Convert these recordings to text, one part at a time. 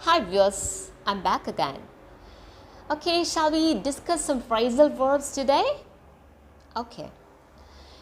Hi viewers, I'm back again. Okay, shall we discuss some phrasal verbs today? Okay.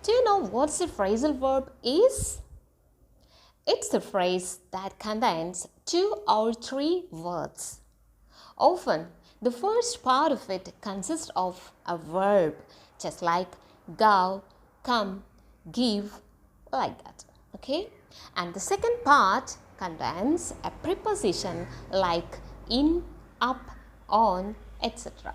Do you know what the phrasal verb is? It's a phrase that contains 2 or 3 words. Often, the first part of it consists of a verb, just like go, come, give, like that. Okay? And the second part contains a preposition like in, up, on, etc.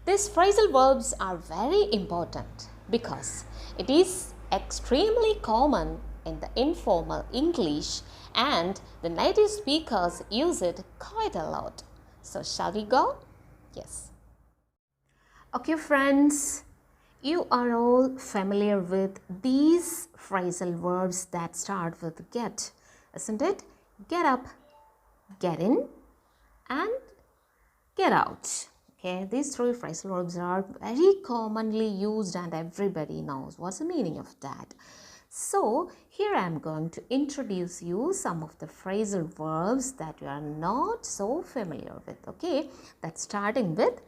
These phrasal verbs are very important because it is extremely common in the informal English and the native speakers use it quite a lot. So shall we go? Yes. Okay friends, you are all familiar with these phrasal verbs that start with get, isn't it? Get up, get in and get out. Okay, these 3 phrasal verbs are very commonly used and everybody knows what's the meaning of that. So here I am going to introduce you some of the phrasal verbs that you are not so familiar with. Okay, that's starting with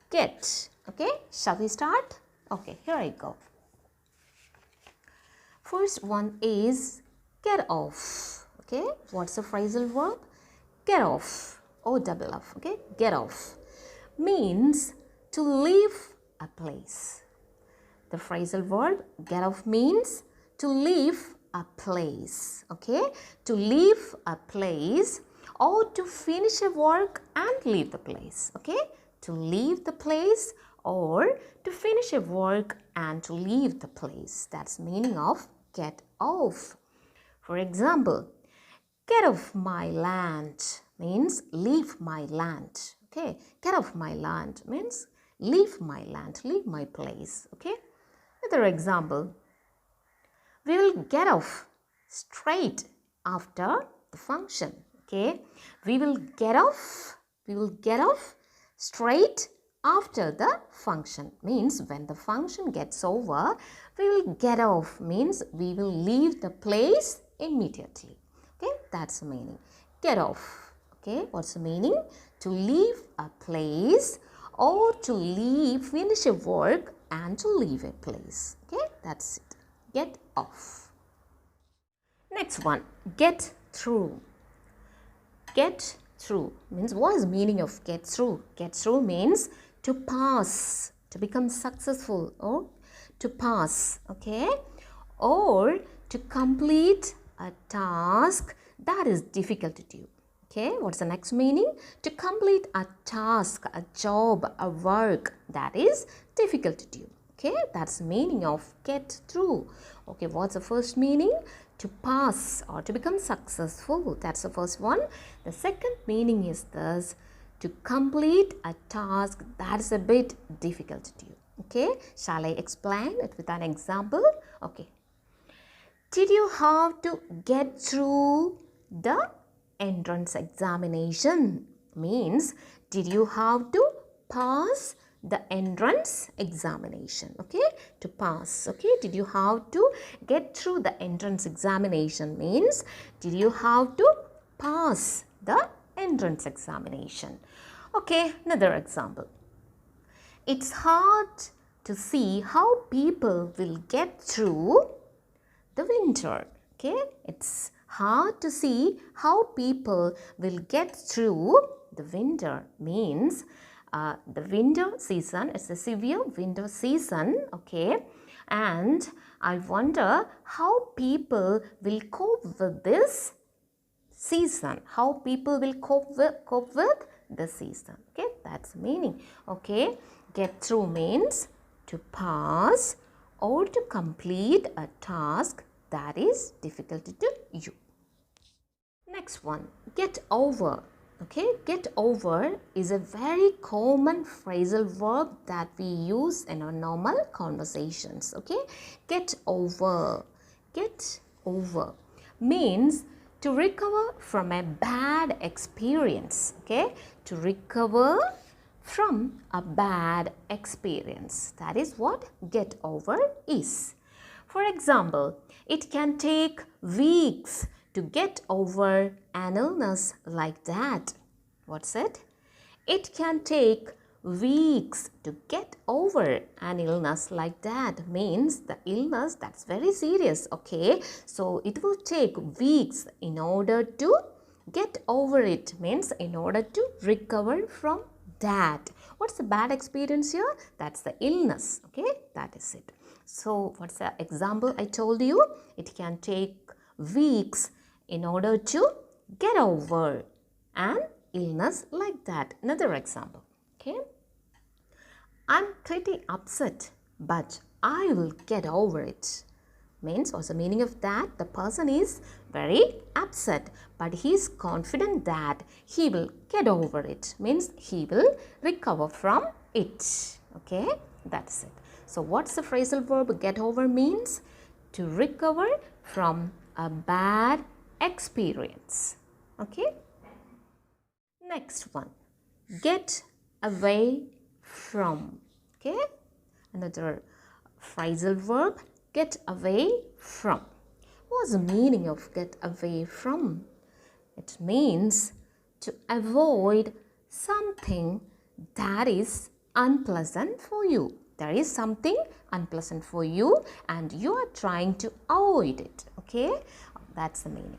get. Okay, shall we start? Okay, here I go. First one is get off. Okay, what's the phrasal verb? Get off. O-double-F. Okay, get off means to leave a place. The phrasal verb get off means to leave a place. Okay, to leave a place or to finish a work and leave the place. Okay, to leave the place or to finish a work and to leave the place. That's meaning of get off. For example, get off my land means leave my land. Okay, get off my land means leave my land, leave my place. Okay, another example, we will get off straight after the function. Okay, we will get off straight after the function means when the function gets over, we will get off means we will leave the place immediately. Okay, that's the meaning. Get off. Okay, what's the meaning? To leave a place or to leave, finish a work and to leave a place. Okay, that's it. Get off. Next one, get through. Get through means what is the meaning of get through? Get through means to pass, to become successful or to pass. Okay, or to complete a task that is difficult to do. Okay, what's the next meaning? To complete a task, a job, a work that is difficult to do. Okay, that's the meaning of get through. Okay, what's the first meaning? To pass or to become successful. That's the first one. The second meaning is this, to complete a task that's a bit difficult to do. Okay, shall I explain it with an example? Okay. Did you have to get through the entrance examination? Means, did you have to pass the entrance examination? Okay, to pass. Okay, did you have to get through the entrance examination means, did you have to pass the entrance examination? Okay, another example. It's hard to see how people will get through the winter. Okay, it's hard to see how people will get through the winter means the winter season is a severe winter season. Okay, and I wonder how people will cope with this season, how people will cope with the season. Okay, that's the meaning. Okay, get through means to pass or to complete a task that is difficult to do. Next one, get over. Okay, get over is a very common phrasal verb that we use in our normal conversations. Okay, get over. Get over means to recover from a bad experience. Okay, to recover from a bad experience. That is what get over is. For example, it can take weeks to get over an illness like that. What's it? It can take weeks to get over an illness like that. Means the illness that's very serious, okay? So it will take weeks in order to get over it. Means in order to recover from that. What's the bad experience here? That's the illness, okay? That is it. So what's the example I told you? It can take weeks in order to get over an illness like that. Another example, okay? I'm pretty upset, but I will get over it. Means, what's the meaning of that? The person is very upset, but he is confident that he will get over it. Means he will recover from it. Okay, that's it. So what's the phrasal verb get over means? To recover from a bad experience. Okay. Next one, get away from. Okay, another phrasal verb, get away from. What's the meaning of get away from? It means to avoid something that is unpleasant for you. There is something unpleasant for you and you are trying to avoid it. Okay, that's the meaning.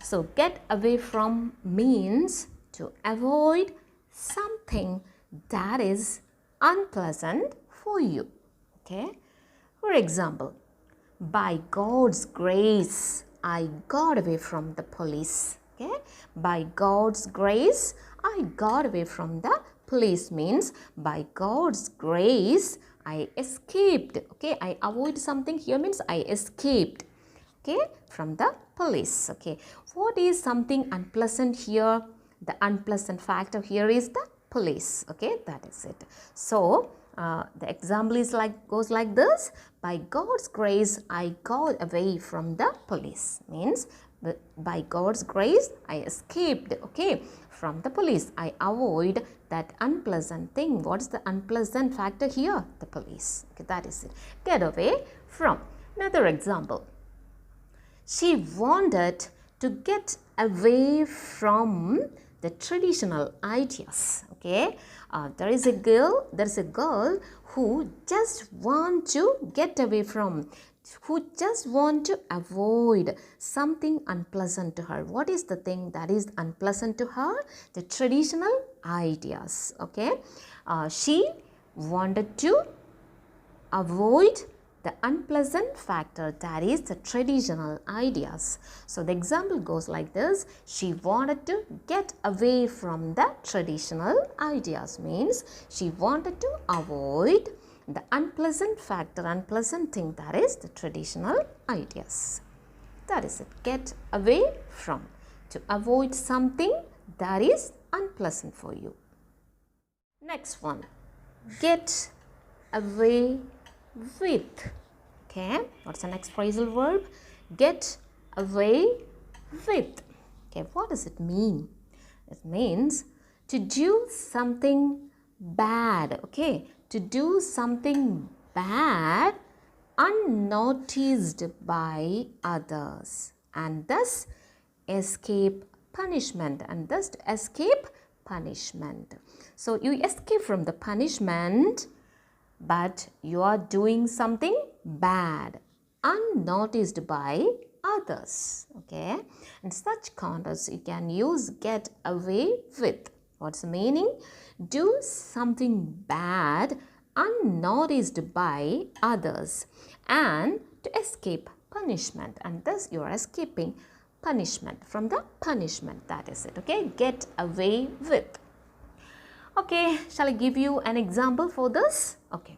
So get away from means to avoid something that is unpleasant for you. Okay, for example, by God's grace, I got away from the police. Okay, by God's grace, I got away from the police means by God's grace, I escaped. Okay, I avoid something here means I escaped. Okay, from the police. Okay, what is something unpleasant here? The unpleasant factor here is the police. Okay, that is it. So the example is goes like this. By God's grace, I got away from the police. Means by God's grace, I escaped. Okay, from the police. I avoid that unpleasant thing. What's the unpleasant factor here? The police. Okay, that is it. Get away from. Another example. She wanted to get away from the traditional ideas. Okay, there is a girl who just want to get away from, who just want to avoid something unpleasant to her. What is the thing that is unpleasant to her? The traditional ideas. Okay, she wanted to avoid the unpleasant factor, that is the traditional ideas. So the example goes like this. She wanted to get away from the traditional ideas means she wanted to avoid the unpleasant factor, unpleasant thing, that is the traditional ideas. That is it. Get away from. To avoid something that is unpleasant for you. Next one. Get away with. Okay, what's the next phrasal verb? Get away with. Okay, what does it mean? It means to do something bad. Okay, to do something bad unnoticed by others and thus escape punishment, and thus to escape punishment. So you escape from the punishment, but you are doing something bad unnoticed by others. Okay, in such context you can use get away with. What's the meaning? Do something bad unnoticed by others and to escape punishment, and thus you are escaping punishment from the punishment. That is it. Okay, get away with. Okay, shall I give you an example for this? Okay.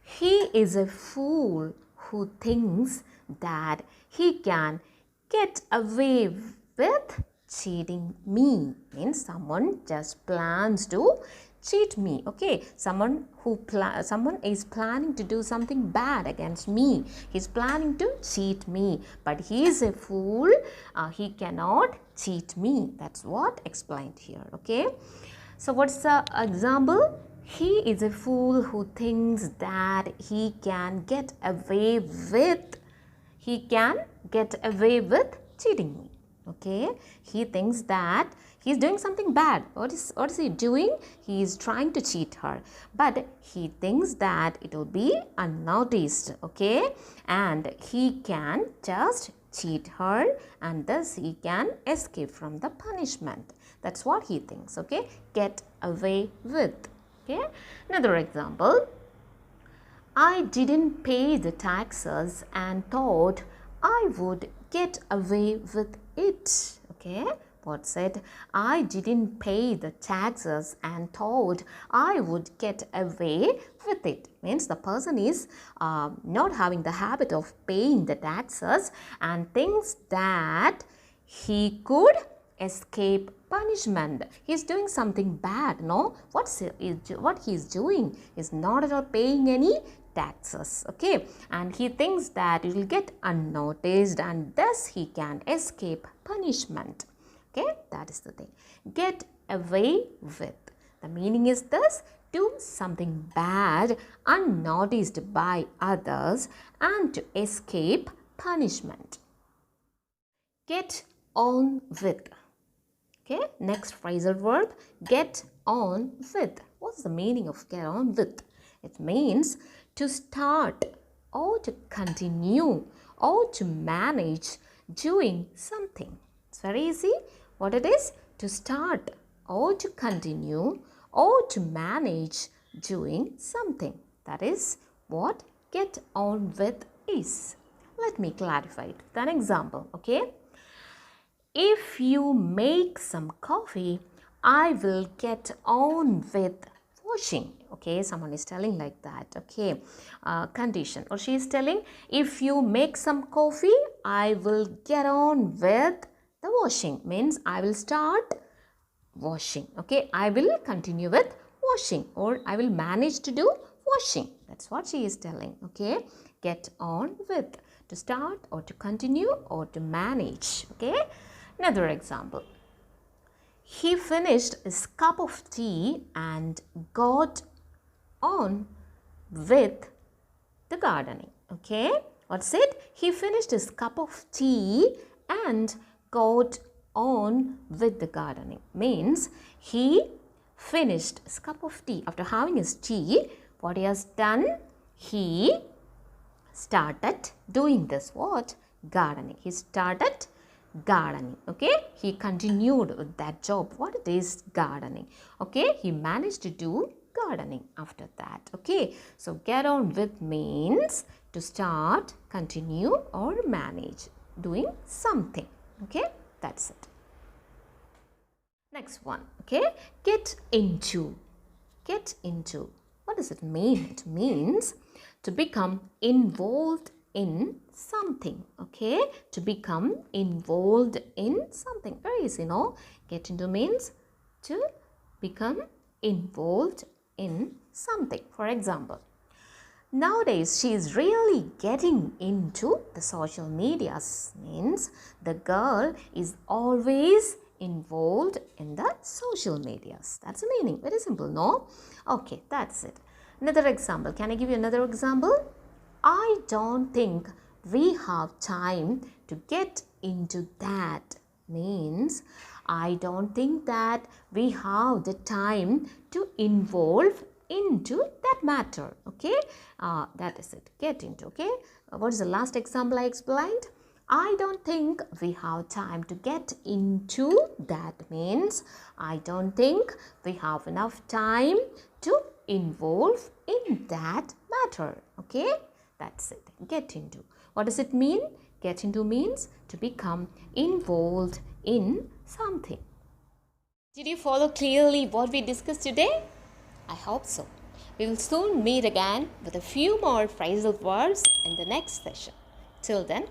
He is a fool who thinks that he can get away with cheating me. Means someone just plans to cheat me. Okay, someone is planning to do something bad against me. He's planning to cheat me, but he is a fool. He cannot cheat me. That's what explained here. Okay. So what's the example? He is a fool who thinks that he can get away with cheating me. Okay, he thinks that he's doing something bad. What is he doing? He is trying to cheat her, but he thinks that it will be unnoticed. Okay, and he can just cheat her, and thus he can escape from the punishment. That's what he thinks. Okay, get away with. Okay, another example. I didn't pay the taxes and thought I would get away with it. Okay, what's it? I didn't pay the taxes and thought I would get away with it. Means the person is not having the habit of paying the taxes and thinks that he could escape punishment. He's doing something bad. No, what he's doing is not at all paying any taxes. Okay, and he thinks that it will get unnoticed and thus he can escape punishment. Okay, that is the thing. Get away with. The meaning is thus do something bad unnoticed by others and to escape punishment. Get on with. Okay, next phrasal verb, get on with. What's the meaning of get on with? It means to start or to continue or to manage doing something. It's very easy. What it is? To start or to continue or to manage doing something. That is what get on with is. Let me clarify it with an example. Okay. If you make some coffee, I will get on with washing. Okay, someone is telling like that. Okay, condition, or she is telling, if you make some coffee, I will get on with the washing. Means I will start washing. Okay, I will continue with washing, or I will manage to do washing. That's what she is telling. Okay, get on with, to start or to continue or to manage. Okay, another example. He finished his cup of tea and got on with the gardening. Okay, what's it? He finished his cup of tea and got on with the gardening. Means he finished his cup of tea. After having his tea, what he has done? He started doing this. What? Gardening. He started gardening. Okay, he continued with that job. What it is? Gardening. Okay, he managed to do gardening after that. Okay, so get on with means to start, continue or manage doing something. Okay, that's it. Next one. Okay, get into. Get into. What does it mean? It means to become involved in something. Okay, to become involved in something. Very easy, no? Get into means to become involved in something. For example, nowadays she is really getting into the social medias. Means the girl is always involved in the social medias. That's the meaning. Very simple, no? Okay, that's it. Another example. Can I give you another example? I don't think we have time to get into that. Means I don't think that we have the time to involve into that matter. Okay, that is it. Get into. Okay, what is the last example I explained? I don't think we have time to get into that. Means I don't think we have enough time to involve in that matter. Okay, that's it. Get into. What does it mean? Get into means to become involved in something. Did you follow clearly what we discussed today? I hope so. We will soon meet again with a few more phrasal verbs in the next session. Till then,